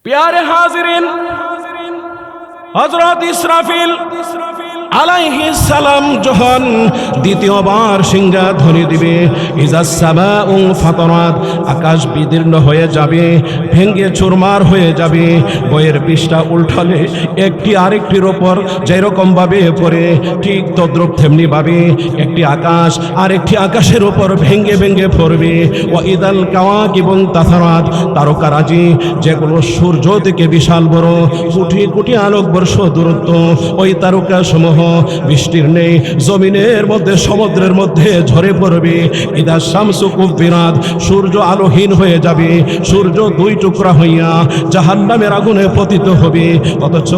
प्यारे हाजिरीन, हजरत इस्राफिल আলাইহিস সালাম যখন দ্বিতীয়বার সিংহা ধ্বনি দিবে, ইজা সামাউ ফাতারাত, আকাশ বিদীর্ণ হয়ে যাবে, ভেঙে চুরমার হয়ে যাবে। বইয়ের পৃষ্ঠা উল্টালে একটি আরেকটির ওপর যেরকম ভাবে পড়ে, ঠিক তদ্রুপ তেমনি ভাবে একটি আকাশ আরেকটি আকাশের ওপর ভেঙে ভেঙে পড়বে। ওয়া ইদাল কাওয়াকিবুন তাসারাত, তারকারাজি যেগুলো সূর্য থেকে বিশাল বড়, কোটি কোটি আলোকবর্ষ দূরত্ব, ওই তারকা সমূহ বৃষ্টির নেই, জমিনের মধ্যে সমুদ্রের মধ্যে ঝরে পড়বে। ইদা শামসু কুব্বিরাত, সূর্য আলোহীন হয়ে যাবে, সূর্য দুই টুকরা হইয়া জাহান্নামের আগুনে পতিত হবে। অথচ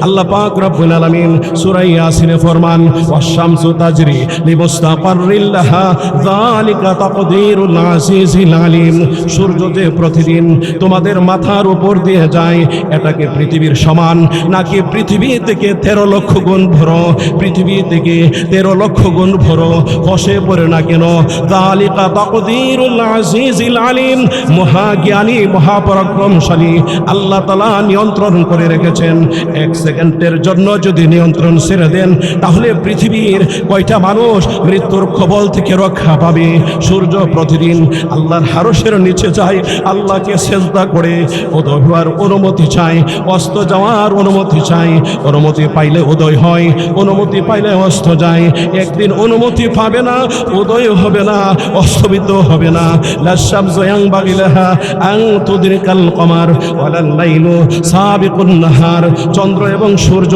আল্লাহ পাক রব্বুল আলামিন সূরা ইয়াসিনে ফরমান, ওয়াশ-শামসু তাজরি লিমুস্তাকাররিল লাহা যালিকা তাকদীরুল আজিজিল আলিম। সূর্য যে প্রতিদিন তোমাদের মাথার উপর দিয়ে যায়, এটাকে পৃথিবীর সমান নাকি পৃথিবী থেকে 13 লক্ষ গুণ বড়, পৃথিবী থেকে 13 লক্ষ গুণ বড় খসে পড়ে না কেন? যালিকা তাকদীরুল আজিজিল আলিম, মহাজ্ঞানী মহাপরাক্রমশালী আল্লাহ তাআলা নিয়ন্ত্রণ করে রেখেছেন। 1 সেকেন্ডের জন্য যদি নিয়ন্ত্রণ ছেড়ে দেন, তাহলে পৃথিবীর কয়টা মানুষ মৃত্যুর কবল থেকে রক্ষা পাবে? সূর্য প্রতিদিন আল্লাহর আরশের নিচে যায়, আল্লাহকে সেজদা করে উদয় হওয়ার অনুমতি চায়, অস্ত যাওয়ার অনুমতি চায়। অনুমতি পাইলে উদয় হয়, অনুমতি পাইলে অস্ত যায়। একদিন অনুমতি পাবে না, উদয় হবে না, অস্তমিত হবে না। লাশামসু ইয়ানবাগি লাহা আন তুদরিকাল কমার ওয়ালাল লাইলু সাবিকুন নাহার, চন্দ্র এবং সূর্য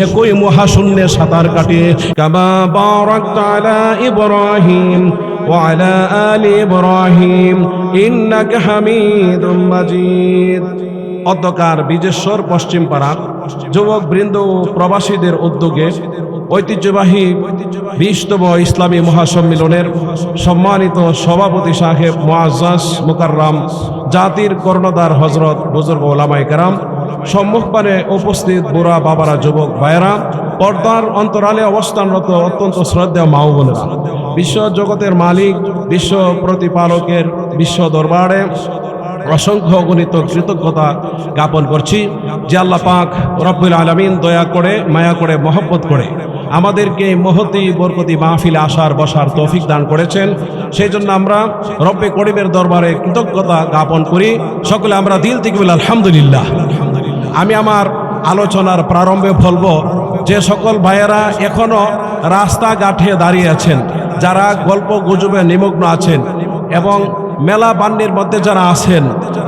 একই মহাশূন্যে সাঁতার কাটে। কামা বারাকতা আলা ইব্রাহিম ওয়া আলা আলি ইব্রাহিম ইন্নাকা হামিদুম মাজিদ। অধ্যকার বিজেশ্বর পশ্চিম পাড়ার যুবক বৃন্দ ও প্রবাসীদের উদ্যোগে ঐতিহ্যবাহী 20তম ইসলামী মহাসম্মেলনের সম্মানিত সভাপতি সাহেব মুআজ্জাজ মুকাররম জাতির কর্ণধার হযরত বুজুর্গ ওলামায়ে কেরাম, সম্মুখপানে উপস্থিত বুড়া বাবারা, যুবক ভাইয়েরা, পর্দার অন্তরালে অবস্থানরত অত্যন্ত শ্রদ্ধেয় মা ও বোনেরা, বিশ্ব জগতের মালিক, বিশ্ব প্রতিপালকের বিশ্ব দরবারে অসংখ্য গণিত কৃতজ্ঞতা জ্ঞাপন করছি যে আল্লাহ পাক রব্বুল আলামিন দয়া করে, মায়া করে, মহব্বত করে আমাদেরকে মহতি বরকতি মাহফিলে আসার বসার তৌফিক দান করেছেন। সেই জন্য আমরা রব্বে করিমের দরবারে কৃতজ্ঞতা জ্ঞাপন করি। সকলে আমরা দিল থেকে বলি আলহামদুলিল্লাহ। আমি আমার আলোচনার প্রারম্ভে বলবো যে সকল ভাইয়েরা এখনো রাস্তাঘাটে দাঁড়িয়ে আছেন, যারা গল্প গুজবে নিমগ্ন আছেন এবং মেলা বান্ডির মধ্যে যারা আছেন,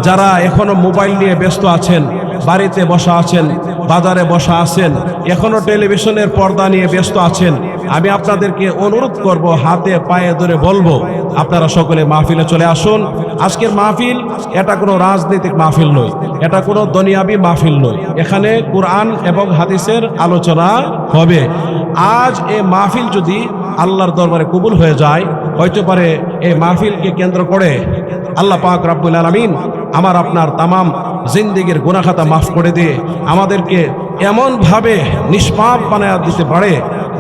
যারা এখনো মোবাইল নিয়ে ব্যস্ত আছেন, বাড়িতে বসা আছেন, বাজারে বসা আছেন, এখনো টেলিভিশনের পর্দা নিয়ে ব্যস্ত আছেন, আমি আপনাদেরকে অনুরোধ করব, হাতে পায়ে ধরে বলবো, আপনারা সকলে মাহফিলে চলে আসুন। আজকের মাহফিল এটা কোনো রাজনৈতিক মাহফিল নয়, এটা কোনো দুনিয়াবি মাহফিল নয়। এখানে কোরআন এবং হাদিসের আলোচনা হবে। আজ এই মাহফিল যদি আল্লাহর দরবারে কবুল হয়ে যায়, হয়তো পারে এই মাহফিলকে কেন্দ্র করে আল্লাহ পাক রব্বুল আলামিন আমার আপনার তামাম জিন্দেগির গুনাহ খাতা মাফ করে দিয়ে আমাদেরকে এমনভাবে নিষ্পাপ বানায় দিতে পারে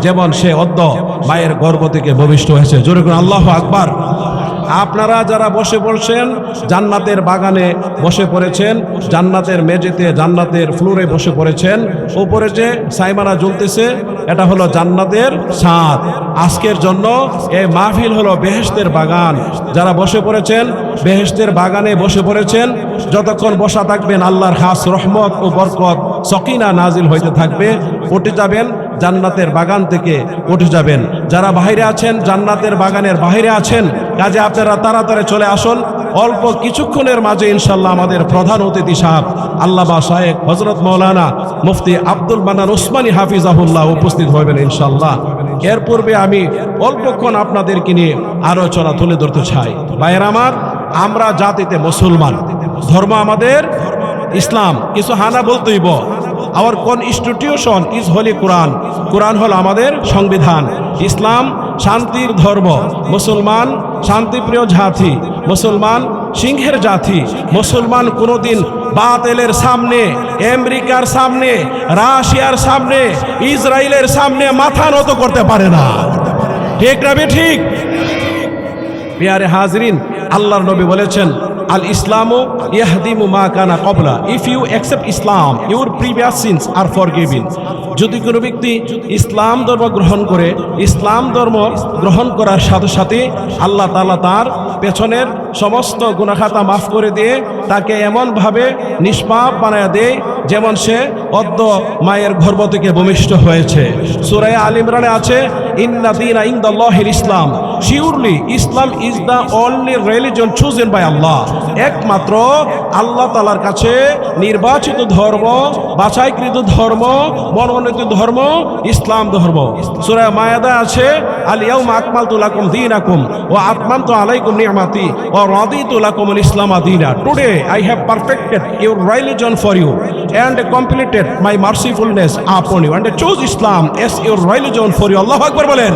যেমন সে অদ্য মায়ের গর্ভ থেকে ভূমিষ্ঠ হয়েছে। জোরে করে আল্লাহু আকবার। আপনারা যারা বসে পড়ছেন, জান্নাতের বাগানে বসে পড়েছেন, জান্নাতের মেঝেতে, জান্নাতের ফ্লোরে বসে পড়েছেন, উপরে যে সাইমারা জ্বলতেছে এটা হলো জান্নাতের ছাদ। আজকের জন্য এই মাহফিল হলো বেহেশতের বাগান। যারা বসে পড়েছেন বেহেশতের বাগানে বসে পড়েছেন, যতক্ষণ বসা থাকবেন আল্লাহর খাস রহমত ও বরকত সকিনা নাজিল হইতে থাকবে। উঠে যাবেন জান্নাতের বাগান থেকে, উঠে যাবেন। যারা বাইরে আছেন, জান্নাতের বাগানের বাইরে আছেন, কাজে আপনারা তাড়াতাড়ি চলে আসুন। অল্প কিছুক্ষণের মাঝে ইনশাল্লাহ আমাদের প্রধান অতিথি সাহেব আল্লামা শায়েখ হযরত মাওলানা মুফতি আব্দুল মান্নান উসমানী হাফিজাহুল্লাহ উপস্থিত হবেন ইনশাল্লাহ। এর পূর্বে আমি অল্পক্ষণ আপনাদেরকে নিয়ে আলোচনা তুলে ধরতে চাই। ভাইয়েরা আমার, আমরা জাতিতে মুসলমান, ধর্ম আমাদের ইসলাম। কিছু হানা বলতেইব। আওয়ার কনস্টিটিউশন ইজ হোলি কোরআন। কোরআন হল আমাদের সংবিধান। ইসলাম শান্তির ধর্ম, মুসলমান শান্তিপ্রিয় জাতি, মুসলমান সিংহের জাতি। মুসলমান কোনোদিন বাতিলের সামনে, আমেরিকার সামনে, রাশিয়ার সামনে, ইসরায়েলের সামনে মাথা নত করতে পারে না। ঠিক না বে ঠিক? প্রিয় হাজরিন, আল্লাহর নবী বলেছেন, আল ইসলামু ইয়াহদিমু মা কানা ক্বাবলা, if you accept Islam your previous sins are forgiven. যদি কোনো ব্যক্তি ইসলাম ধর্ম গ্রহণ করে, ইসলাম ধর্ম গ্রহণ করার সাথে সাথে আল্লাহ তাআলা তার পেছনের সমস্ত গুনাহখাতা মাফ করে দিয়ে তাকে এমনভাবে নিষ্পাপ বানায় দেয় যেমন সে অদ্য মায়ের গর্ভ থেকে ভূমিষ্ঠ হয়েছে। সূরা আল ইমরানে আছে, ইন্না দীনা ইনদাল্লাহিল ইসলাম, surely Islam is the only religion chosen by Allah. একমাত্র আল্লাহ তাআলার কাছে নির্বাচিত ধর্ম, বাছাইকৃত ধর্ম, মনোনীত ধর্ম ইসলাম ধর্ম। সূরা মায়েদা আছে, আল ইয়াউমা আকমালতু লাকুম দীনাকুম ওয়া আতমামতু আলাইকুম নি'মাতি ওয়া রাদিতু লাকুমুল ইসলামা দীনা। Today I have perfected your religion for you and completed my mercifulness upon you and chose Islam as your religion for you. আল্লাহু আকবার বলেন।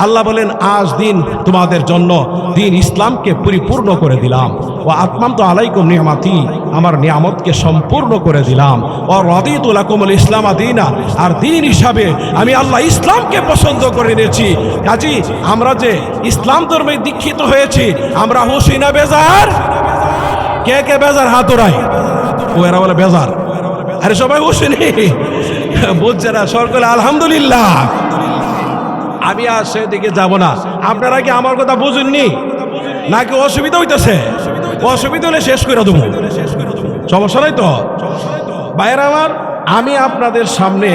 আল্লাহ বলেন, আজ দিন তোমাদের জন্য দিন ইসলামকে পরিপূর্ণ করে দিলাম। ও আতমামতু আলাইকুম নি'মাতি, আমার নিয়ামতকে সম্পূর্ণ করে দিলাম। ও রাদিতু লাকুমুল ইসলামা দীনা, আর দিন হিসাবে আমি আল্লাহ ইসলামকে পছন্দ করে নিয়েছি। কাজী আমরা যে ইসলাম ধর্মে দীক্ষিত হয়েছি, আমরা খুশি না বেজার? কে কে বেজার হাত ওড়ায়? ও এরা বলে বেজার। আরে সবাই খুশি নেই? বুঝছে না? সরকার আলহামদুলিল্লাহ। আমি আর সেদিকে যাব না। আপনারা কি আমার কথা বুঝেননি নাকি অসুবিধা হইতেছে? অসুবিধা হলে শেষ করে দেবো, সমস্যা নাই তো? ভাইয়েরা আমার, আমি আপনাদের সামনে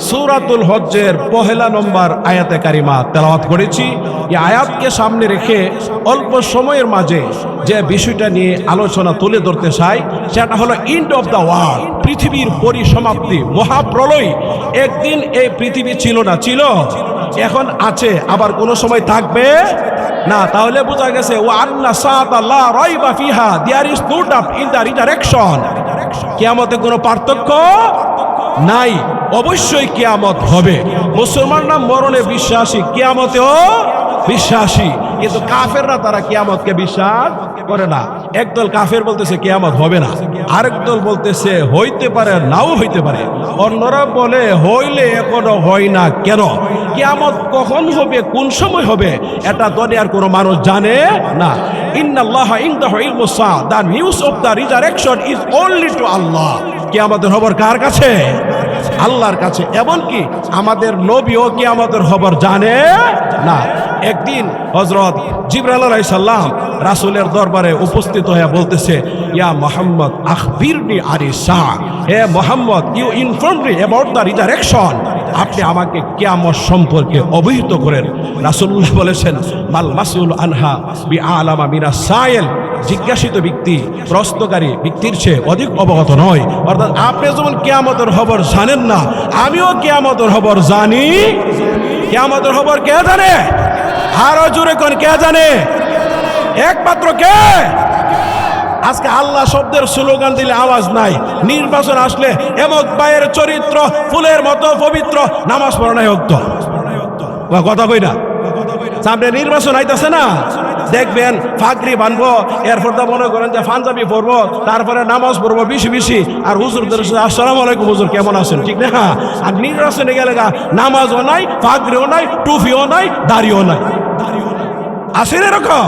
সূরাতুল হজ্জের 1 নম্বর আয়াতে কারিমা তেলাওয়াত করেছি। এই আয়াতকে সামনে রেখে অল্প সময়ের মাঝে যে বিষয়টা নিয়ে আলোচনা তুলে ধরতে চাই সেটা হলো এন্ড অফ দ্য ওয়ার্ল্ড, পৃথিবীর পরিসমাপ্তি, মহাপ্রলয়। একদিন এই পৃথিবী ছিল না, ছিল, এখন আছে, আবার কোনো সময় থাকবে না। তাহলে বোঝা গেছে ওয়া আন্না সাআতা লা রাইবা ফিহা, there is no doubt in the resurrection. কিয়ামতে কোনো পার্থক্য নাই, অবশ্যই কিয়ামত হবে। মুসলমানরা মরণে বিশ্বাসী, কিয়ামতেও বিশ্বাসী, কিন্তু কাফেররা তারা কিয়ামতকে বিশ্বাস করে না। একদল কাফের বলতেছে কিয়ামত হবে না, আরেক দল বলতেছে হইতে পারে, নাও হইতে পারে। অন্যরা বলে হইলে এখনো হয় না কেন? কিয়ামত কখন হবে, কোন সময় হবে, এটা দুনিয়ার কোনো মানুষ জানে না। ইন্নাল্লাহা ইনদাহু ইলমুস সাআ, the news of the resurrection is only to Allah. কিয়ামতের খবর কার কাছে? আল্লাহর কাছে। এমনকি আমাদের নবীও কিয়ামতের খবর জানে না। একদিন হযরত জিবরাইল আলাইহিস সালাম রাসূলের দরবারে উপস্থিত হয়ে বলতেছে, ইয়া মুহাম্মদ আখবিরনি আনিস সাআ, হে Muhammad you inform me about the resurrection, আপনি আমাকে কিয়ামত সম্পর্কে অবহিত করেন। রাসূলুল্লাহ বলেছেন, মাল মাসউল আনহা বিআলামা মিনাস সাইল, জিজ্ঞাসিত ব্যক্তি প্রশ্নকারী ব্যক্তির চেয়ে অধিক অবগত নয়। অর্থাৎ আপনি যেমন কিয়ামতের খবর জানেন না, আমিও কিয়ামতের খবর জানি। কিয়ামতের খবর কে জানে? আরো জোরে কোন কে জানে? একমাত্র কে? আজকে আল্লাহ শব্দের স্লোগান দিলে আওয়াজ নাই। নির্বাচন আসলে এমক ভাইয়ের চরিত্র ফুলের মতো পবিত্র, নামাজ পড়া নাই হতো কথা কই না। সামনে নির্বাচন আইতাছে না, দেখবেন ফাগরি বানবো, এরপর তো মনে করেন যে পাঞ্জাবি পরবো, তারপরে নামাজ পড়বো বেশি বেশি, আর হুজুরদের আসসালামু আলাইকুম হুজুর কেমন আছেন, ঠিক না? আর নির্বাচনে গেলে নামাজও নাই, ফাগরিও নাই, টুফিও নাই, দাড়িও নাই। আসেন এরকম?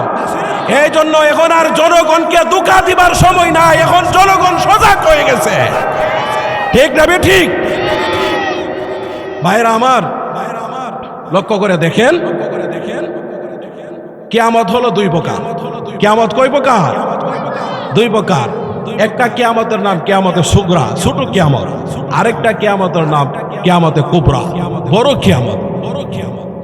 এই জন্য এখন আর জনগণকে ধোঁকা দিবার সময় নাই, এখন জনগণ সজাগ হয়ে গেছে, ঠিক না? ঠিক ভাইরা আমার, লক্ষ্য করে দেখেন, কিয়ামত হলো দুই প্রকার। কিয়ামত কয় প্রকার? দুই প্রকার। একটা কিয়ামতের নাম কিয়ামতে সুগরা, ছোট কিয়ামত। আরেকটা কিয়ামতের নাম কিয়ামতে কুবরা, বড় কিয়ামত।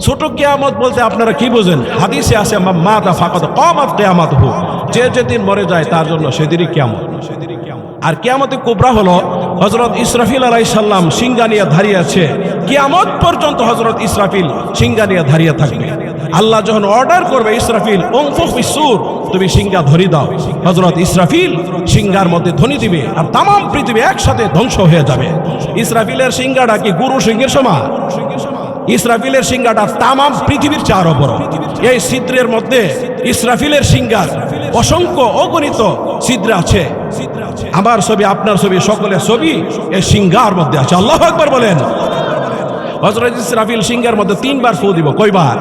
ছোট কিয়ামত বলতে আপনারা কি বোঝেন? হাদিসে আছে মাতা ফাকাত কিয়ামত কিয়ামতহু, যে যেদিন মরে যায় তার জন্য সেদিনই কিয়ামত। আর কিয়ামতে কুবরা হলো হযরত ইসরাফিল আলাইহিস সালাম সিংহা নিয়ে দাঁড়িয়ে আছে, কিয়ামত পর্যন্ত হযরত ইসরাফিল সিংহা নিয়ে দাঁড়িয়ে থাকবে। আল্লাহ যখন অর্ডার করবে, ইসরাফিল উনফুখ ফিসসুর, তুমি সিংহা ধরি দাও, হযরত ইসরাফিল সিংহার মধ্যে ধ্বনি দিবে আর তাম পৃথিবী একসাথে ধ্বংস হয়ে যাবে। ইসরাফিলের সিংহাটা কি গুরু সিংহের সমান? ইসরাফিলের সিংহাটা তাম পৃথিবীর চেয়ে আরো বড়। এই ছিদ্রের মধ্যে ইসরাফিলের সিংহার অসংখ্য অগণিত ছিদ্র আছে। আমার ছবি, আপনার ছবি, সকলের ছবি এই সিংহার মধ্যে আছে। আল্লাহু আকবার বলেন। হযরত ইসরাফিল সিংহার মধ্যে 3 বার ফু দিব। কয়বার?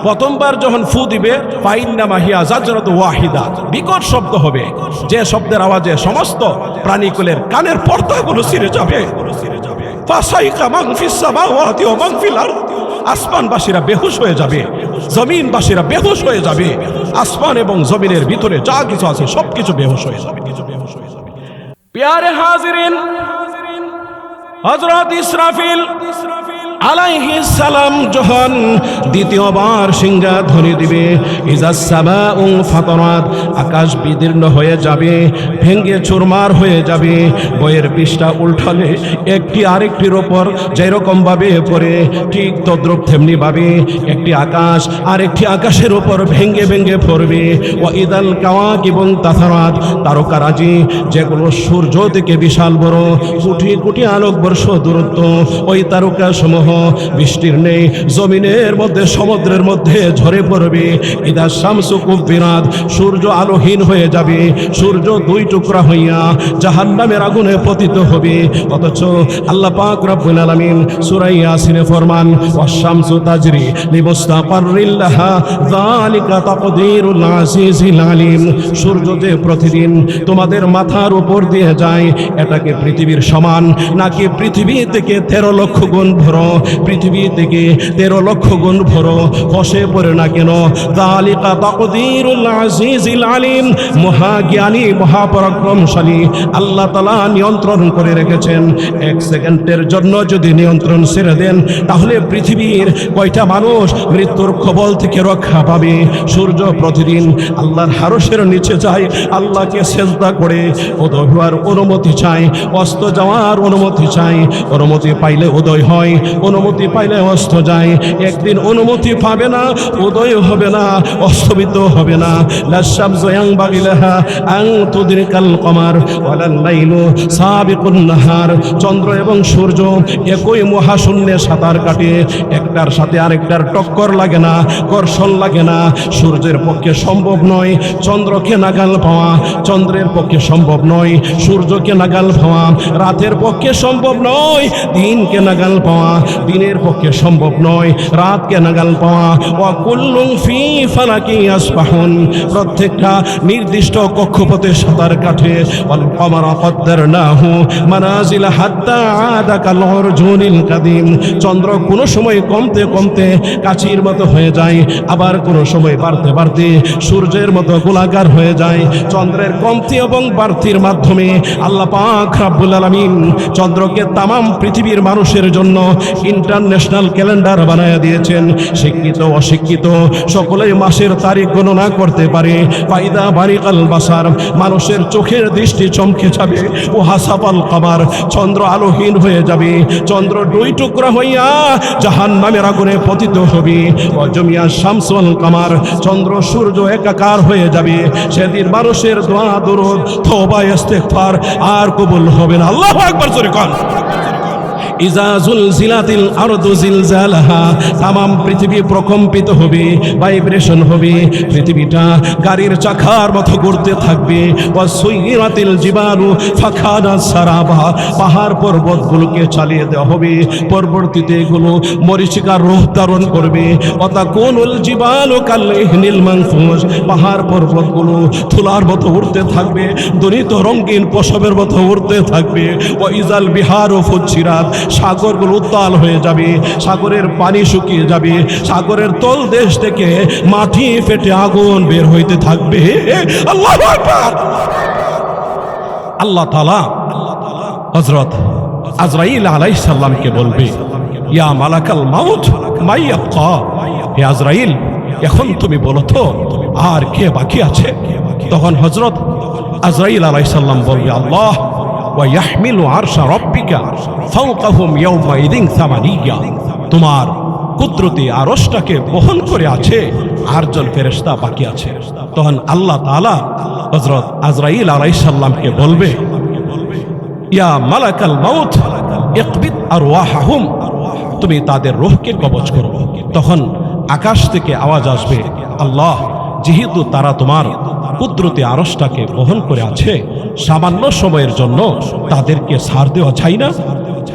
প্রথমবার যখন ফু দিবে ফাইন্নামা হিয়া জাজরাতু ওয়াহিদা, বিকট শব্দ হবে, যে শব্দের আওয়াজে সমস্ত প্রাণীকুলের কানের পর্দাগুলো ছিঁড়ে যাবে। ফাসাইকা মান ফিস সামাওয়াতি ওয়া মান ফিল আরদ, আসমানবাসীরা বেহুশ হয়ে যাবে, জমিনবাসীরা বেহুশ হয়ে যাবে, আসমান এবং জমিনের ভিতরে যা কিছু আছে সবকিছু বেহুশ হয়ে যাবে। প্যারে হাজিরিন, হযরত ইসরাফিল আলাইহিস সালাম যখন দ্বিতীয়বার সিংহা ধ্বনি দিবে, ইজাস সামাউ ফাতারাত, আকাশ বিদীর্ণ হয়ে যাবে, ভেঙে চুরমার হয়ে যাবে। বইয়ের পৃষ্ঠা উল্টালে একটি আরেকটির ওপর যেরকম ভাবে পড়ে, ঠিক তদ্রুপ তেমনি ভাবে একটি আকাশ আরেকটি আকাশের উপর ভেঙে ভেঙে পড়বে। ওয়া ইদাল কাওয়াকিবু তাসারাত, তারকারাজি যেগুলো সূর্য থেকে বিশাল বড়, কোটি কোটি আলোকবর্ষ দূরত্ব, ওই তারকা সমূহ বৃষ্টির নেই, জমিনের মধ্যে সমুদ্রের মধ্যে ঝরে পড়বে। ইদা শামসু কুব্বিরাত, সূর্য আলোহীন হয়ে যাবে, সূর্য দুই টুকরা হইয়া জাহান্নামের আগুনে পতিত হবে। অথচ আল্লাহ পাক রব্বুল আলামিন সূরা ইয়াসিনে ফরমান, ওয়াশ-শামসু তাজরি লিমুস্তাকাররিল লাহা যালিকা তাকদীরুল আজিজিল আলিম, সূর্য যে প্রতিদিন তোমাদের মাথার উপর দিয়ে যায়, এটাকে পৃথিবীর সমান নাকি পৃথিবী থেকে 13 লক্ষ গুণ বড়, পৃথিবী থেকে 13 লক্ষ গুণ বড় খসে পড়ে না কেন? যালিকা তাকদীরুল আজিজিল আলিম, মহাজ্ঞানী মহাপরাক্রমশালী আল্লাহ তাআলা নিয়ন্ত্রণ করে রেখেছেন। 1 সেকেন্ডের জন্য যদি নিয়ন্ত্রণ ছেড়ে দেন, তাহলে পৃথিবীর কয়টা মানুষ মৃত্যুর কবল থেকে রক্ষা পাবে? সূর্য প্রতিদিন আল্লাহর আরশের নিচে যায়, আল্লাহকে সেজদা করে উদয় হওয়ার অনুমতি চায়, অস্ত যাওয়ার অনুমতি চায়। অনুমতি পাইলে উদয় হয়, অনুমতি পাইলে অস্ত যায়। একদিন অনুমতি পাবে না, উদয় হবে না, অস্তমিত হবে না। লাশামসু ইয়ানবাগি লাহা আন তুদরিকাল কমার ওয়ালাল লাইলু সাবিকুন নাহার, চন্দ্র এবং সূর্য একই মহাশূন্যে সাঁতার কাটে, একটার সাথে আরেকটার টক্কর লাগে না, ঘর্ষণ লাগে না। সূর্যের পক্ষে সম্ভব নয় চন্দ্রকে নাগাল পাওয়া, চন্দ্রের পক্ষে সম্ভব নয় সূর্যকে নাগাল পাওয়া, রাতের পক্ষে সম্ভব নয় দিনকে নাগাল পাওয়া, দিনের পক্ষে সম্ভব নয় রাতকে নাগাল পাওয়া। ওয়া কুল্লুন ফি ফালাকি ইয়াসবাহুন, প্রত্যেকটা নির্দিষ্ট কক্ষপথে সাঁতার কাটে। ওয়াল কমারা কদ্দারনাহু মানাজিলা হাত্তা আদা কাল উরজুনিল কাদিম, চন্দ্র কোনো সময় কমতে কমতে কাচির মতো হয়ে যায়, আবার কোনো সময় বাড়তে বাড়তে সূর্যের মতো গোলাকার হয়ে যায়। চন্দ্রের কমতি এবং বাড়তির মাধ্যমে আল্লাহ পাক রব্বুল আলামিন চন্দ্রকে তামাম পৃথিবীর মানুষের জন্য ইন্টারন্যাশনাল ক্যালেন্ডার বানায়া দিয়েছেন। শিক্ষিত অশিক্ষিত সকলেই মাসের তারিখ গণনা করতে পারে। ফাইদা বারিকাল বাসার, মানুষের চোখের দৃষ্টি চমকে যাবে। ও হাসাপাল কামার, চন্দ্র আলোহীন হয়ে যাবে, চন্দ্র দুই টুকরা হইয়া জাহান্নামের আগুনে পতিত হবে। অজমিয়া শামসুল কামার, চন্দ্র সূর্য একাকার হয়ে যাবে। সেদিন মানুষের দোয়া দরুদ তওবা ইস্তেগফার আর কবুল হবে না। আল্লাহু আকবার জোরে কোন। ইজা জুলজিলাতিল আরদু জিলজালাহা, তামাম পৃথিবী প্রকম্পিত হবে, ভাইব্রেশন হবে, পৃথিবীটা গাড়ির চাকার মতো ঘুরতে থাকবে। ওয়া সুইরাতিল জিবালু ফাখানা সারাবা, পাহাড় পর্বতগুলোকে চালিয়ে দেওয়া হবে, পরবর্তীতে এগুলো মরীচিকার রূপ ধারণ করবে। ওয়াতাকুনুল জিবালু কাল্লিহনিল মানফুস, পাহাড় পর্বতগুলো তুলার মতো উড়তে থাকবে, দনিত রঙিন পশমের মতো উড়তে থাকবে। ওয়া ইজাল বিহারু ফুজ্জিরাত, সাগরগুলো উত্তাল হয়ে যাবে, সাগরের পানি শুকিয়ে যাবে, সাগরের তল দেশ থেকে মাটি ফেটে আগুন বের হইতে থাকবে। আল্লাহু আকবার। আল্লাহ তাআলা হযরত আজরাইল আলাইহিস সালামকে বলবে, ইয়া মালাকাল মাউত মাই ইয়াবকা, হে আজরাইল এখন তুমি বলো তো আর কে বাকি আছে? তখন হযরত আজরাইল আলাইহিস সালাম বলবে, আল্লাহ ওয়া ইয়াহমিলু আরশা রাব্বিকা ফাওকাহুম ইয়াওমাইদিন সামানিয়া, তোমার কুদরতি আরশটাকে বহন করে আছে 8 জন ফেরেশতা বাকি আছে। তখন আল্লাহ তাআলা হযরত আজরাইল আলাইহিস সালামকে বলবে, ইয়া মালাকাল মাউত ইকবিদ আরওয়াহাহুম, তুমি তাদের রূহকে কবজ করো। তখন আকাশ থেকে আওয়াজ আসবে, আল্লাহ যেহেতু তারা তোমার কুদরতি আরশটাকে বহন করে আছে, সামান্য সময়ের জন্য তাদেরকে ছাড় দেওয়া চাই না?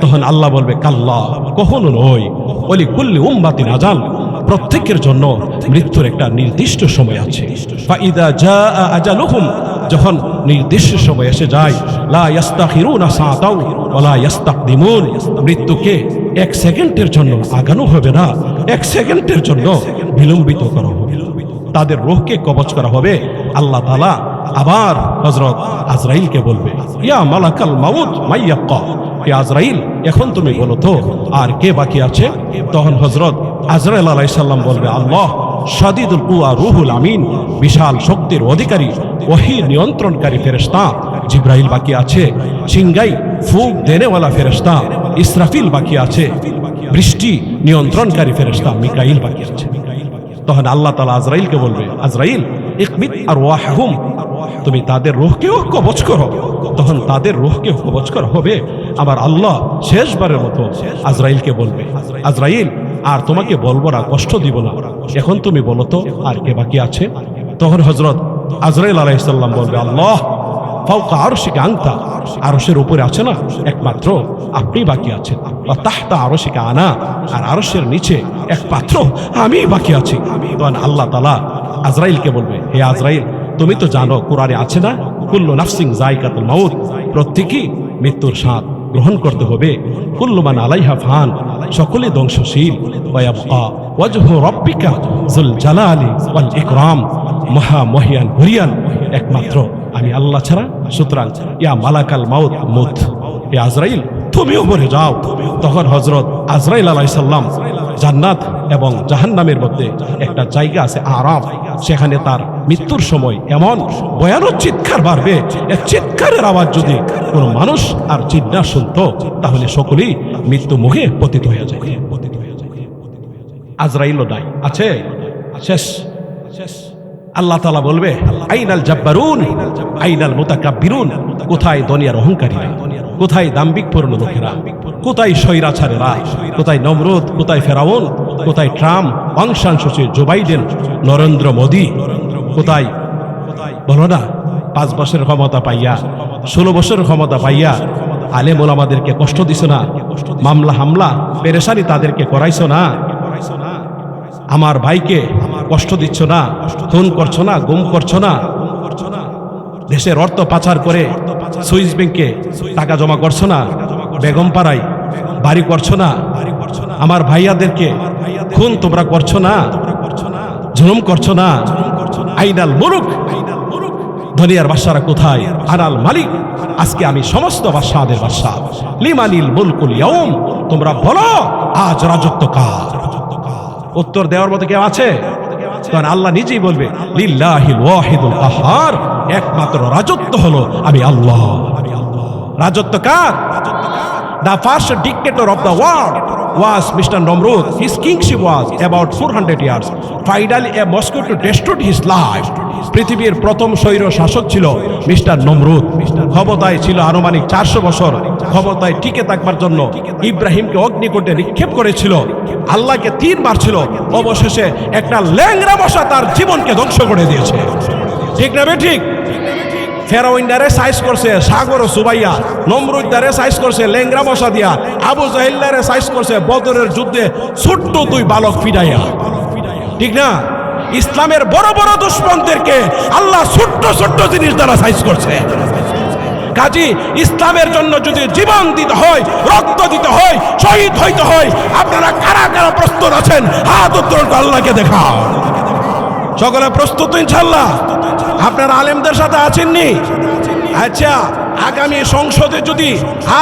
তখন আল্লাহ বলবে, কাল্লা, কখনো নয়, ওলি কুল্লি উম্মাতিন আজাল, প্রত্যেকের জন্য মৃত্যুর একটা নির্দিষ্ট সময় আছে। ফাইদা জাআ আজালুহুম, যখন নির্দিষ্ট সময় এসে যায়, লা ইস্তাখিরুনা সাআতাও ওয়া লা ইস্তাকদিমুন, মৃত্যুকে এক সেকেন্ডের জন্য আগানো হবে না, এক সেকেন্ডের জন্য বিলম্বিত করা হবে। তাদের রূহকে কবজ করা হবে। আল্লাহ তাআলা আবার হযরত আজরাইলকে বলবে, ইয়া মালাকাল মাউত মাইয়াক্কা, হে আজরাইল এখন তুমি বলো তো আর কে বাকি আছে? তখন হযরত আজরাইল আলাইহিস সালাম বলবে, আল্লাহ শাদীদুল কুওয়া রূহুল আমিন, বিশাল শক্তির অধিকারী ওহী নিয়ন্ত্রণকারী ফেরেশতা জিবরাইল বাকি আছে, সিংগাই ফুঁক দেনেওয়ালা ফেরেশতা ইসরাফিল বাকি আছে, বৃষ্টি নিয়ন্ত্রণকারী ফেরেশতা মিকাইল বাকি আছে। তখন আল্লাহ তাআলা আজরাইলকে বলবে, আজরাইল ইকবিদ আরওয়াহুম, তুমি তাদের রূহকেও কবজ করো। তখন তাদের রূহকেও কবজ করা হবে। আবার আল্লাহ শেষবারের মতো আজরাইলকে বলবে, আজরাইল আর তোমাকে বলবো না, কষ্ট দিব না, এখন তুমি বলো তো আর কে বাকি আছে? তখন হযরত আজরাইল আলাইহিস সালাম বলবে, আল্লাহ ফাওকা আরশিকা আনতা, আরশের উপরে আছে না একমাত্র আপনি বাকি আছেন, ওয়া তাহতা আরশিকা আনা, আর আরশের নিচে একমাত্র আমি বাকি আছি। তখন আল্লাহ তাআলা আজরাইলকে বলবে, হে আজরাইল তুমি তো জানো কোরআনে আছে না, কুল্লু নাফসিন যায়কাতুল মাউত, প্রত্যেকই মৃত্যুর স্বাদ গ্রহণ করতে হবে। কুল্লু মান আলাইহা ফান, সকলে ধ্বংসশীল। ওয়া ইয়াবকা ওয়াজহু রাব্বিকা যুল জালালি ওয়াল ইকরাম, মহা মহিয়ান হুরিয়ান একমাত্র আমি আল্লাহ ছাড়া। সুতরাং ইয়া মালাকাল মাউত মুত, হে আজরাইল তুমিও মরে যাও। তখন হযরত আজরাইল আলাইহিস সালাম জান্নাত এবং জাহান্নামের মধ্যে একটা জায়গা আছে আরাফ, সেখানে তার মৃত্যুর সময় এমন ভয়ানক চিৎকার বাড়বে, এক চিৎকারের আওয়াজ যদি কোনো মানুষ আর জিন্না শুনতো তাহলে সকলেই মৃত্যু মুখে পতিত হয়ে যায়। আজরাইলও নাই, আছে, শেষ। আল্লাহ তাআলা বলবে, আইনাল জাব্বারুন আইনাল মুতাকাব্বিরুন, কোথায় দুনিয়ার অহংকারীরা, কোথায় দাম্ভিকপূর্ণ লোকেরা, কোথায় স্বৈরাচারেরা, কোথায় নমরুদ, কোথায় ফেরাউন, কোথায় ট্রাম্প, অংশান সুচি, জো বাইডেন, নরেন্দ্র মোদী, কোথায় বলো না 5 বছরের ক্ষমতা পাইয়া 16 বছরের ক্ষমতা পাইয়া আলেম ওলামাদেরকে কষ্ট দিছ না, মামলা হামলা পেরেশানি তাদেরকে করাইছো না, আমার ভাইকে কষ্ট দিচ্ছ না, খুন করছো না, গুম করছো না, দেশের অর্থ পাচার করে সুইস ব্যাংকে টাকা জমা করছো না, বেগম পাড়ায় বাড়ি করছো না, আমার ভাইয়াদেরকে খুন তোমরা করছো না, জুলুম করছো না। আইনাল মুলুক, দুনিয়ার বাদশারা কোথায়? আনাল মালিক, আজকে আমি সমস্ত বাদশাদের বাদশা। লিমানিল মুলকুল ইয়াউম, তোমরা বলো আজ রাজত্ব কার? উত্তর দেওয়ার মতো কেউ আছে? কারণ আল্লাহ নিজেই বলবে, লিল্লাহিল ওয়াহিদুল কাহার, একমাত্র রাজত্ব হলো আমি আল্লাহ। রাজত্ব কার? The first dictator of the world was Mr. Namrud. His kingship was about 400 years. Finally, a mosquito destroyed his life. পৃথিবীর প্রথম স্বৈর শাসক ছিল মিস্টার নমরুদ। ক্ষমতায় ছিল আনুমানিক 400 বছর। ক্ষমতায় টিকে থাকবার জন্য ইব্রাহিমকে অগ্নিকুণ্ডে নিক্ষেপ করেছিল, আল্লাহকে তীর মারছিল, অবশেষে একটা ল্যাংড়া মশা তার জীবনকে ধ্বংস করে দিয়েছে। ঠিক না বে ঠিক? ফেরাউন দ্বারে সাইজ করছে সাগর সুবাইয়া, নমরুদ দ্বারে সাইজ করছে ল্যাংড়া মশা দিয়া, আবু জাহেল দ্বারে সাইজ করছে বদরের যুদ্ধে ছোট্ট 2 বালক ফিডাইয়া। ঠিক না? ইসলামের বড় বড় দুশমনদেরকে আল্লাহ ছোট্ট ছোট্ট জিনিস দ্বারা সাইজ করছে। কাজী ইসলামের জন্য যদি জীবন দিতে হয়, রক্ত দিতে হয়, শহীদ হইতে হয়, আপনারা কারা কারা প্রস্তুত আছেন? হাত উত্তোলন করে আল্লাহকে দেখাও। সকলে প্রস্তুত ইনশাআল্লাহ? আপনারা আলেমদের সাথে আছেননি? আচ্ছা, আগামী সংসদে যদি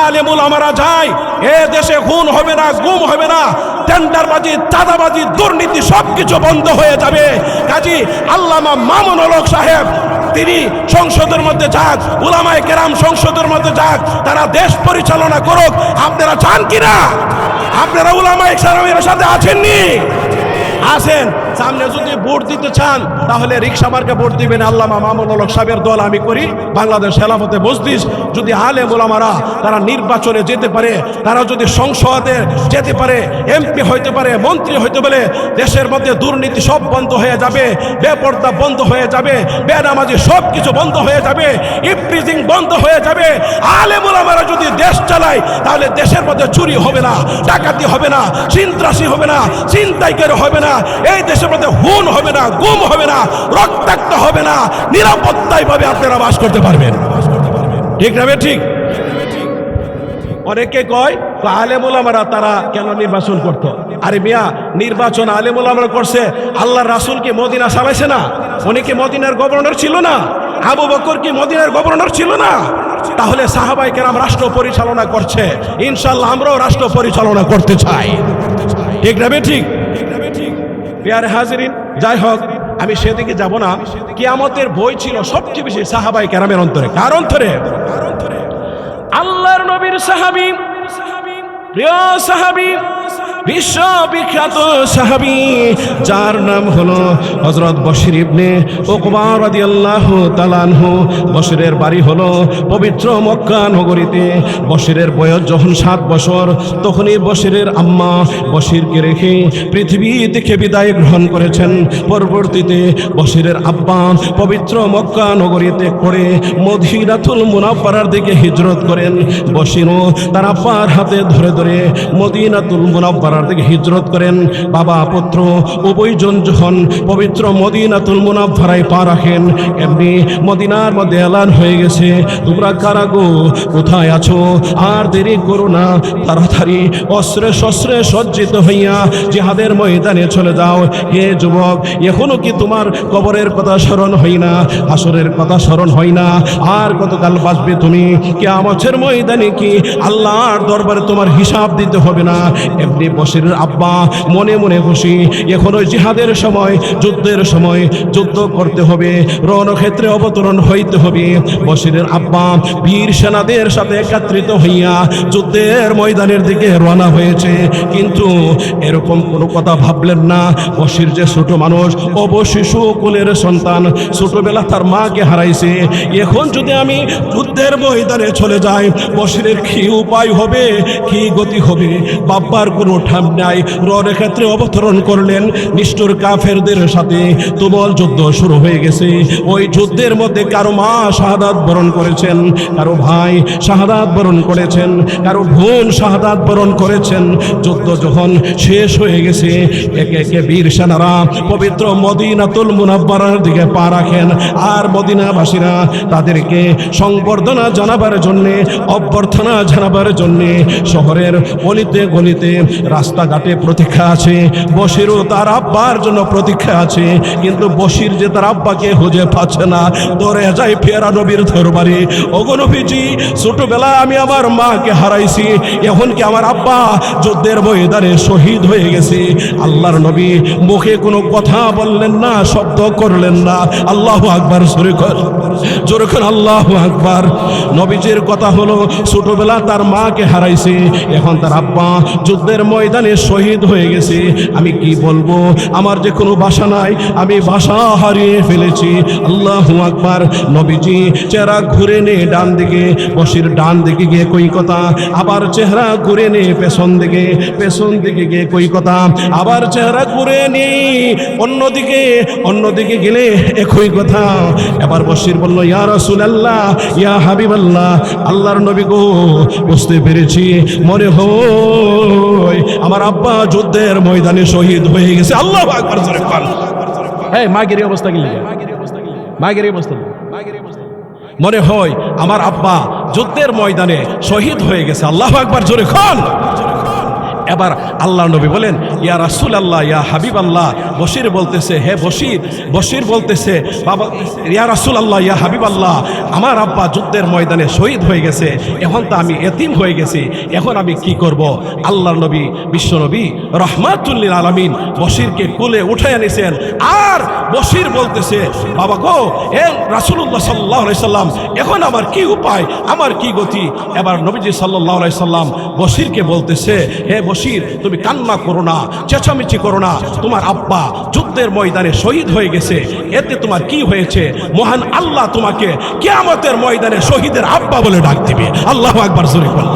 আলেম ওলামারা যায়, এ দেশে খুন হবে না, গুম হবে না, টেন্ডারবাজি, চাঁদাবাজি, দুর্নীতি সবকিছু বন্ধ হয়ে যাবে। কাজী আল্লামা মামুনুল হক সাহেব তিনি সংসদের মধ্যে যাক, উলামায়ে কেরাম সংসদের মধ্যে যাক, তারা দেশ পরিচালনা করুক। আপনারা চান কিনা? আপনারা উলামায়ে কেরামের সাথে আছেননি? আছেন। সামনে যদি ভোট দিতে চান তাহলে রিকশা মার্কে ভোট দিবেন। আল্লামা মামুনুল হক সাহেবের দল আমি করি, বাংলাদেশ খেলাফতে মজলিস। যদি আলেম ওলামারা তারা নির্বাচনে যেতে পারে, তারা যদি সংসদে যেতে পারে, এমপি হইতে পারে, মন্ত্রী হইতে পারে, দেশের মধ্যে দুর্নীতি সব বন্ধ হয়ে যাবে, বেপর্দা বন্ধ হয়ে যাবে, বেনামাজি সব কিছু বন্ধ হয়ে যাবে, ইফটিজিং বন্ধ হয়ে যাবে। আলেম ওলামারা যদি দেশ চালায় তাহলে দেশের মধ্যে চুরি হবে না, ডাকাতি হবে না, সন্ত্রাসী হবে না, ছিনতাইকারী হবে না, না, এই দেশের মধ্যে খুন হবে না, গুম হবে না, রক্তাক্ত হবে না, নিরাপত্তায় ভাবে আপনারা বাস করতে পারবেন। ঠিক না? ঠিক। অনেকে কয় আলেম ওলামারা তারা কেন নির্বাচন করতো? আরে মিয়া, নির্বাচন আলেম ওলামারা করছে, আল্লাহর রাসূল কি মদিনা চালাইছে না? উনি কি মদিনার গভর্নর ছিল না? আবু বকর কি মদিনার গভর্নর ছিল না? তাহলে সাহাবায়ে কেরাম রাষ্ট্র পরিচালনা করছে, ইনশাআল্লাহ আমরাও রাষ্ট্র পরিচালনা করতে চাই। ঠিক না? ঠিক। প্রিয় হাজিরিন, যাই হোক, আমি সেদিকে যাব না। কিয়ামতের ভয় ছিল সবচেয়ে বেশি সাহাবায়ে কেরামের অন্তরে। কার অন্তরে? আল্লাহর নবীর সাহাবী, প্রিয় সাহাবী, বিশ্ববিখ্যাত সাহাবী, যার নাম হলো হযরত বশির ইবনে উকবা রাদিয়াল্লাহু তাআলা আনহু। বশিরের বাড়ি হলো পবিত্র মক্কা নগরীতে। বশিরের বয়স যখন 7 বছর, তখনই বশিরের আম্মা বশিরকে রেখে পৃথিবী থেকে বিদায় গ্রহণ করেছেন। পরবর্তীতে বশিরের আব্বা পবিত্র মক্কা নগরী ত্যাগ করে মদিনাতুল মুনাওয়ারার দিকে হিজরত করেন। বশিরও তার আব্বার হাতে ধরে ধরে মদিনাতুল মুনাওয়ারার দিকে হিজরত করেন। বাবা পুত্র উভয়জন যখন পবিত্র মদিনাতুল মুনাওয়ারায় পা রাখেন, এমনি মদিনার মধ্যে এলান হয়ে গেছে, তোমরা কারা গো, কোথায় আছো? আর দেরি করো না, তাড়াতাড়ি অস্ত্রে শস্ত্রে সজ্জিত হইয়া জিহাদের ময়দানে চলে যাও। হে যুবক, এখনো কি তোমার কবরের কথা স্মরণ হয় না? হাসরের কথা স্মরণ হয় না? আর কতকাল বাঁচবে তুমি? কিয়ামতের ময়দানে কি আল্লাহর দরবারে তোমার হিসাব দিতে হবে না? এমনি বশিরের আব্বা মনে মনে খুশি, এখন ওই জিহাদের সময়, যুদ্ধের সময় যুদ্ধ করতে হবে, রণক্ষেত্রে অবতরণ হইতে হবে। বশিরের আব্বা বীর সেনাদের সাথে একত্রিত হইয়া যুদ্ধের ময়দানের দিকে রওনা হয়েছে। কিন্তু এরকম কোনো কথা ভাবলেন না, বশির যে ছোট মানুষ, অবশিশু কুলের সন্তান, ছোটবেলা তার মাকে হারাইছে। এখন যদি আমি যুদ্ধের ময়দানে চলে যাই, বশিরের কি উপায় হবে, কি গতি হবে? বাব্বার কোনো ঠাম নাই। রণক্ষেত্রে অবতরণ করলেন। নিষ্ঠুর কাফেরদের সাথে তুমুল যুদ্ধ শুরু হয়ে গেছে। ওই যুদ্ধের মধ্যে কারো মা শাহাদাত বরণ করেছেন, কারো ভাই শাহাদাত বরণ করেছেন, কারো বোন শাহাদাত বরণ করেছেন। যুদ্ধ যখন শেষ হয়ে গেছে, একে একে বীর সেনারা পবিত্র মদিনাতুল মুনাওয়ারার দিকে পা রাখেন। আর মদিনাবাসীরা তাদেরকে সংবর্ধনা জানাবার জন্যে, অভ্যর্থনা জানাবার জন্যে শহরের গলিতে গলিতে, রাস্তাঘাটে প্রতীক্ষা আছে। বশিরও তার আব্বার জন্য প্রতীক্ষা আছে, কিন্তু বশির যে তার আব্বাকে খুঁজে পাচ্ছে না, দৌড়ে যায় পেয়ারা নবীর দরবারে। ওগো নবীজি, ছোটবেলায় আমি আমার মাকে হারাইছি, এখন কি আমার আব্বা যুদ্ধের ময়দানে শহীদ হয়ে গেছে। আল্লাহর নবী মুখে কোনো কথা বললেন না, শব্দ করলেন না। আল্লাহু আকবার, জোরে কর আল্লাহু আকবার। নবীজির কথা হলো, ছোটবেলা তার মাকে হারাইছে, এখন তার আব্বা যুদ্ধের ময়দানে শহীদ হয়ে গেছে। আমি কি বলবো? আমার যে কোনো ভাষা নাই, আমি ভাষা হারিয়ে ফেলেছি। আল্লাহু আকবার। নবীজি চেহারা ঘুরে নে ডান দিকে, বশির ডান দিকে গিয়ে কই কথা, আবার চেহারা ঘুরে নে পেছন দিকে, পেছন দিকে গিয়ে কই কথা, আবার চেহারা ঘুরে নে অন্যদিকে গেলে একই কথা। এবার বশির বলল, ইয়া রাসূলুল্লাহ, ইয়া হাবিবাল্লাহ, আল্লাহর নবী গো, বুঝতে পেরেছি, মনে হয় আমার আব্বা যুদ্ধের ময়দানে শহীদ হয়ে গেছে। আল্লাহু আকবার, জোরে বল। এই মাগের অবস্থা কি লাগে? মাগের অবস্থা মনে হয় আমার আব্বা যুদ্ধের ময়দানে শহীদ হয়ে গেছে। আল্লাহু আকবার, জোরে বল। এবার আল্লাহ নবী বলেন, ইয়া রাসূলুল্লাহ, ইয়া হাবিবাল্লাহ। বশির বলতেছে, হে বশির বলতেছে, বাবা ইয়া রাসূলুল্লাহ, ইয়া হাবিবাল্লাহ, আমার আব্বা যুদ্ধের ময়দানে শহীদ হয়ে গেছে, এখন তো আমি এতিম হয়ে গেছি, এখন আমি কি করব? আল্লাহর নবী, বিশ্ব নবী রাহমাতুল লিল আলামিন বশিরকে কোলে উঠায় আনিছেন। আর বশির বলতেছে, বাবা গো, এ রাসূলুল্লাহ সাল্লাল্লাহু আলাইহি সাল্লাম, এখন আমার কি উপায়, আমার কি গতি? এবার নবীজি সাল্লাল্লাহু আলাইহি সাল্লাম বশিরকে বলতেছে, হে বশির, তুমি কান্না করো না, চেঁচামেচি করো না, তোমার আব্বা যুদ্ধের ময়দানে শহীদ হয়ে গেছে, এতে তোমার কি হয়েছে? মহান আল্লাহ তোমাকে কিয়ামতের ময়দানে শহীদের আব্বা বলে ডাক দিবে। আল্লাহু আকবার, জোরে বল।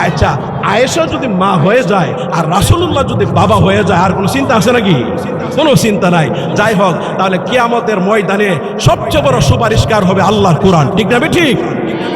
আচ্ছা, আয়েশা যদি মা হয়ে যায় আর রাসূলুল্লাহ যদি বাবা হয়ে যায়, আর কোনো চিন্তা আছে নাকি? কোনো চিন্তা নাই। যাই হোক, তাহলে কিয়ামতের ময়দানে সবচেয়ে বড় সুপারিশকার হবে আল্লাহর কোরআন, ঠিক না ঠিক?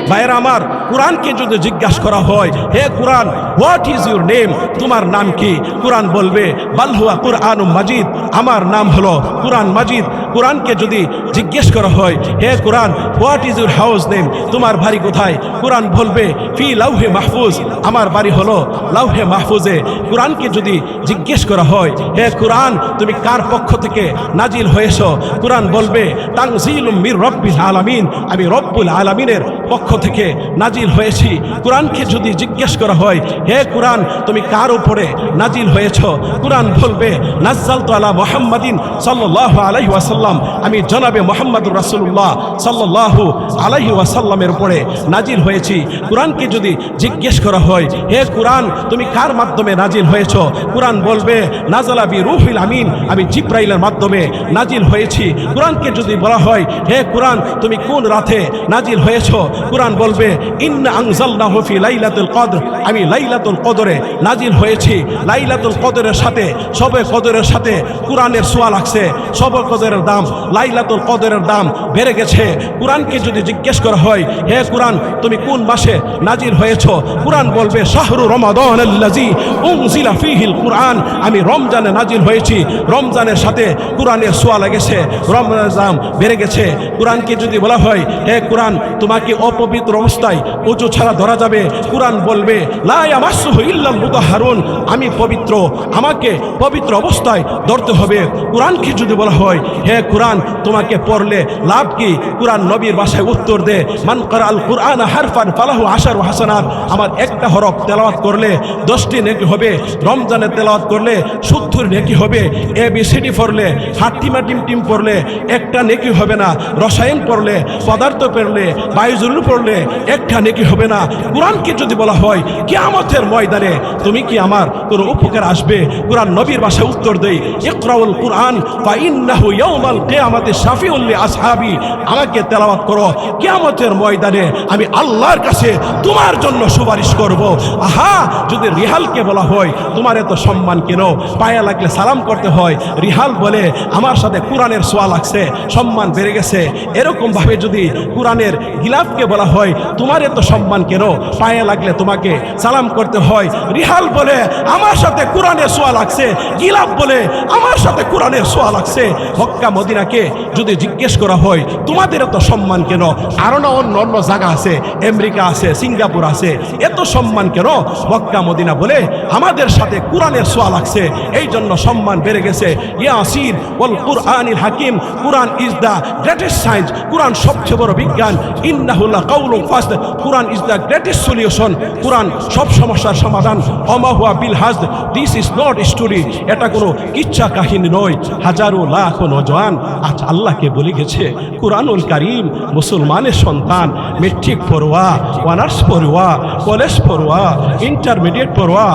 ভাইয়েরা আমার, কোরআনকে যদি জিজ্ঞাসা করা হয়, হে Quran, what is your name, তোমার নাম কি? কোরআন বলবে বাল হুয়া কুরআনুম মাজিদ, আমার নাম হলো কোরআন মাজিদ। কোরআনকে যদি জিজ্ঞেস করা হয়, হে Quran, what is your house name, তোমার বাড়ি কোথায়? কোরআন বলবে ফি লাউহে মাহফুজ, আমার বাড়ি হলো লাউহে মাহফুজে। কোরআনকে যদি জিজ্ঞেস করা হয়, হে কোরআন, তুমি কার পক্ষ থেকে নাজিল হয়েছ? কোরআন বলবে তানজিলুম মির রব্বিল আলামিন, আমি রব্বুল আলামিনের পক্ষ থেকে নাজিল হয়েছি। কোরআনকে যদি জিজ্ঞেস করা হয়, হে কোরআন, তুমি কার উপরে নাজিল হয়েছ? কোরআন বলবে নাজ্জালতু আলা মুহাম্মাদিন সাল্লাল্লাহু আলাইহি ওয়াসাল্লাম, আমি জনাবে মুহাম্মদুর রাসূলুল্লাহ সাল্লাল্লাহু আলাইহি ওয়াসাল্লামের উপরে নাজিল হয়েছি। কোরআনকে যদি জিজ্ঞেস করা হয়, হে কোরআন, তুমি কার মাধ্যমে নাজিল হয়েছ? কোরআন বলবে নাজালা বি রূহিল আমিন, আমি জিবরাইলের মাধ্যমে নাজিল হয়েছি। কোরআনকে যদি বলা হয়, হে কোরআন, তুমি কোন রাতে নাজিল হয়েছ? কোরআন বলবে ইন্না আনজালনাহু ফি লাইলাতুল কদর, আমি লাইলাতুল কদরে নাজিল হয়েছি। লাইলাতুল কদরের সাথে, শবে কদরের সাথে কোরআনের ছোঁয়া লাগছে। শবে কদরের দাম, লাইলাতুল কদরের দাম বেড়ে গেছে। কোরআনকে যদি জিজ্ঞেস করা হয়, হে কোরআন, তুমি কোন মাসে নাজিল হয়েছ? কোরআন বলবে শাহরু রমাদানাল্লাযী উনজিলা ফীহিল কুরআন, আমি রমজানে নাজিল হয়েছি। রমজানের সাথে কোরআনের ছোঁয়া লেগেছে, রমজানের দাম বেড়ে গেছে। কোরআনকে যদি বলা হয়, হে কোরআন, তোমাকে অপবিত্র অবস্থায় ওযু ছাড়া ধরা যাবে? কোরআন বলবে লা ইয়ামাসসুহু ইল্লাল মুতাহহারুন, আমি পবিত্র, আমাকে পবিত্র অবস্থায় ধরতে হবে। কোরআনকে যদি বলা হয়, হে কোরআন, তোমাকে পড়লে লাভ কি? কোরআন নবীর ভাষায় উত্তর দে মান ক্বারাআল কুরআনা হারফান ফালাহু আশারু হাসানাত, আমার একটা হরফ তেলাওয়াত করলে 10টি নেকি হবে। রমজানে তেলাওয়াত করলে 70 নেকি হবে। ABCD পড়লে, হাট্টিমা টিম পড়লে একটা নেকি হবে না। রসায়ন পড়লে, পদার্থ পড়লে, বায়ুজুল পড়লে একটা নেকি হবে না। কোরআনকে যদি বলা হয় কিয়ামতের ময়দানে তুমি কি আমার কোনো উপকার আসবে? কোরআন নবীর ভাষায় উত্তর দেই ইকরাউল কুরআন ফা ইন্নাহু ইয়াউমাল কিয়ামাতি শাফিউল লি আসহাবি, আমাকে তেলাওয়াত করো, কিয়ামতের ময়দানে আমি আল্লাহর কাছে তোমার জন্য সুপারিশ করব। আহা, যদি রিহালকে বলা হয় তোমার এত সম্মান কেন? পায়ে লাগলে সালাম করতে হয়। রিহাল বলে আমার সাথে কোরআনের ছোঁয়া লাগছে, সম্মান বেড়ে গেছে। এরকম ভাবে যদি কোরআনের গিলাফকে বলা হয় তোমার এত সম্মান কেন? পায়ে লাগলে তোমাকে সালাম করতে হয়। রিহাল বলে আমার সাথে কোরআনের ছোঁয়া লাগছে, গিলাফ বলে আমার সাথে কোরআনের ছোঁয়া লাগছে। মক্কা মদিনাকে যদি জিজ্ঞেস করা হয় তোমাদের এত সম্মান কেন? আরো না অন্য অন্য জায়গা আছে, আমেরিকা আছে, সিঙ্গাপুর আছে, এত সম্মান কেন? মক্কা মদিনা বলে আমাদের সাথে কোরআনের ছোঁয়া লাগছে, এই জন্য সম্মান বেড়ে গেছে। ইয়াসিন ওয়াল কুরআনিল হাকিম, Quran is the greatest science, কোরআন সবচেয়ে বড় বিজ্ঞান। ইন্নাহু লাকাউলুন ফাসল, Quran is the greatest solution, কোরআন সব সমস্যার সমাধান। ওমা হুয়া বিল হাজদ, দিস ইজ নট স্টোরি, এটা কোনো কিচ্ছা কাহিনী নয়। হাজারো লাখ নওজোয়ান আজ আল্লাহকে বলে গেছে কোরআনুল কারীম, মুসলমানের সন্তান, মেট্রিক পড়ুয়া, অনার্স পড়ুয়া, কলেজ পড়ুয়া, ইন্টারমিডিয়েট পড়ুয়া,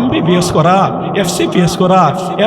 MBBS করা, FCPS করা,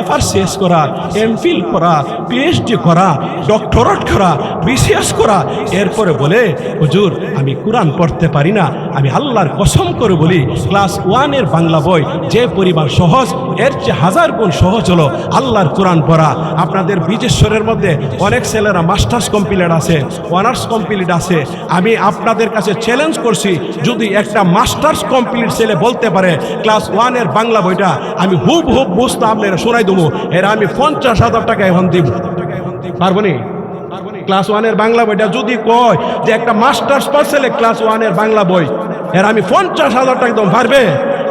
FRCS করা, MPhil করা, PhD করা, ডক্টরেট করা, BCS করা, এরপরে বলে হুজুর আমি কোরআন পড়তে পারি না। আমি আল্লাহর কসম করে বলি ক্লাস 1-এর বাংলা বই যে পরিমাণ সহজ, এর চেয়ে 1000 গুণ সহজ হলো আল্লাহর কোরআন পড়া। আপনাদের বিজেশ্বরের মধ্যে অনেক ছেলেরা মাস্টার্স কমপ্লিট আছে, অনার্স কমপ্লিট আছে। আমি আপনাদের কাছে চ্যালেঞ্জ করছি, যদি একটা মাস্টার্স কমপ্লিট ছেলে বলতে পারে ক্লাস 1-এর বাংলা বইটা আমি হুবহুব বুঝতে আপনারা শোনাই দেবো, এরা আমি 50,000 টাকা এখন দিব, পারবো নি? ক্লাস 1-এর বাংলা বইটা যদি কয় যে একটা মাস্টার্স পাস ছেলে ক্লাস 1-এর বাংলা বই, এর আমি 50,000 টাকা একদম পারবে।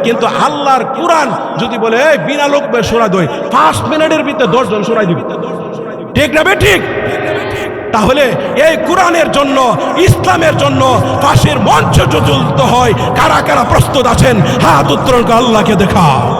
কিন্তু আল্লাহর কোরআন যদি বলে এই বিনা লোকবে শোনা দই, 5 মিনিটের ভিতরে 10 জন শোনাই দিবি, ঠিক না ঠিক? তাহলে এই কোরআনের জন্য, ইসলামের জন্য ফাঁসির মঞ্চ যদি তুলতে হয়, কারা কারা প্রস্তুত আছেন হাত উত্তোলন করে আল্লাহকে দেখা।